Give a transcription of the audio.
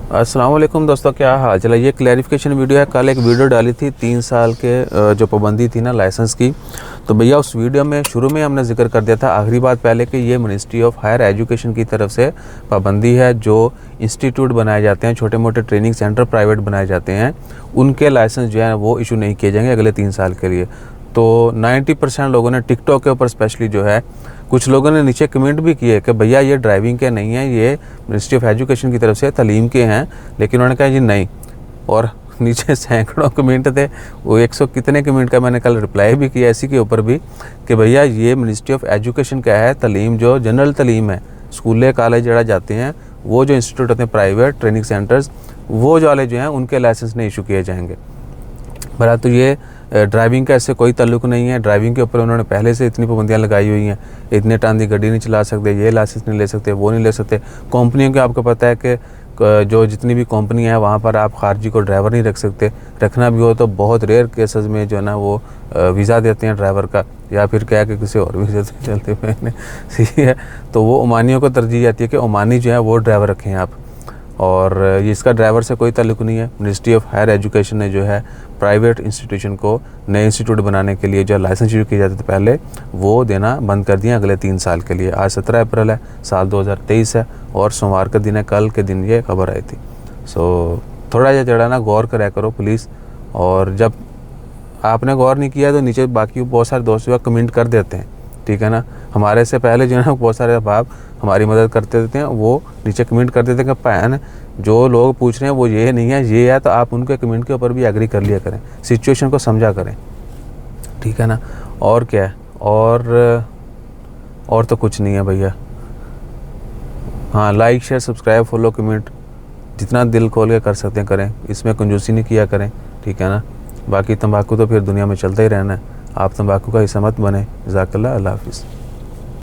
अस्सलाम वालेकुम दोस्तों, क्या हाल चला। ये क्लैरिफिकेशन वीडियो है। कल एक वीडियो डाली थी 3 साल के जो पाबंदी थी ना लाइसेंस की, तो भैया उस वीडियो में शुरू में हमने जिक्र कर दिया था आखिरी बात पहले कि ये मिनिस्ट्री ऑफ हायर एजुकेशन की तरफ से पाबंदी है। जो इंस्टीट्यूट बनाए जाते हैं, छोटे मोटे ट्रेनिंग सेंटर प्राइवेट बनाए जाते हैं, उनके लाइसेंस जो है वो इशू नहीं किए जाएंगे अगले 3 साल के लिए। तो 90% लोगों ने टिकटॉक के ऊपर स्पेशली जो है, कुछ लोगों ने नीचे कमेंट भी किए कि भैया ये ड्राइविंग के नहीं है, ये मिनिस्ट्री ऑफ एजुकेशन की तरफ से तालीम के हैं, लेकिन उन्होंने कहा जी नहीं। और नीचे सैकड़ों कमेंट थे, वो 100 कितने कमेंट का मैंने कल रिप्लाई भी किया इसी के ऊपर भी कि भैया ये मिनिस्ट्री ऑफ एजुकेशन का है, तालीम जो जनरल तालीम है, स्कूलें कॉलेज जरा जाते हैं, वो जो इंस्टीट्यूट होते हैं प्राइवेट ट्रेनिंग सेंटर्स, वो जो वाले जो हैं उनके लाइसेंस नहीं इशू किए जाएंगे। बरा तो ये ड्राइविंग का इससे कोई ताल्लुक नहीं है। ड्राइविंग के ऊपर उन्होंने पहले से इतनी पाबंदियाँ लगाई हुई हैं, इतने टन की गाड़ी नहीं चला सकते, ये लाइसेंस नहीं ले सकते, वो नहीं ले सकते। कंपनियों के आपको पता है कि जो जितनी भी कंपनियां हैं वहाँ पर आप खारजी को ड्राइवर नहीं रख सकते। रखना भी हो तो बहुत रेयर केसेस में जो है ना वो वीज़ा देते हैं ड्राइवर का, या फिर क्या कि किसी और वीज़ा से चलते हुए हैं, सही है। तो वो ओमानियों को तरजीह जाती है कि ओमानी जो है वो ड्राइवर रखें आप, और इसका ड्राइवर से कोई ताल्लुक नहीं है। मिनिस्ट्री ऑफ हायर एजुकेशन ने जो है प्राइवेट इंस्टीट्यूशन को नए इंस्टीट्यूट बनाने के लिए जो लाइसेंस इशू किए जाते थे पहले, वो देना बंद कर दिया अगले 3 साल के लिए। आज 17 अप्रैल है, साल 2023 है, और सोमवार का दिन है, कल के दिन ये खबर आई थी। सो थोड़ा जरा ना गौर करा करो प्लीज़। और जब आपने गौर नहीं किया तो नीचे बाकी बहुत सारे दोस्त जो कमेंट कर देते हैं, ठीक है ना। हमारे से पहले जो है ना बहुत सारे बाप हमारी मदद करते देते हैं, वो नीचे कमेंट कर देते हैं कि पैन जो लोग पूछ रहे हैं वो ये नहीं है ये है, तो आप उनके कमेंट के ऊपर भी एग्री कर लिया करें, सिचुएशन को समझा करें, ठीक है ना। और क्या है, और तो कुछ नहीं है भैया। हाँ, like share subscribe follow comment जितना दिल खोल के कर सकते हैं करें, इसमें कंजूसी नहीं किया करें, ठीक है ना। बाकी तंबाकू तो फिर दुनिया में चलता ही रहना है, आप तंबाकू का हिस्सा मत बने। जज़ाकल्लाह, अल्लाह हाफ़िज़।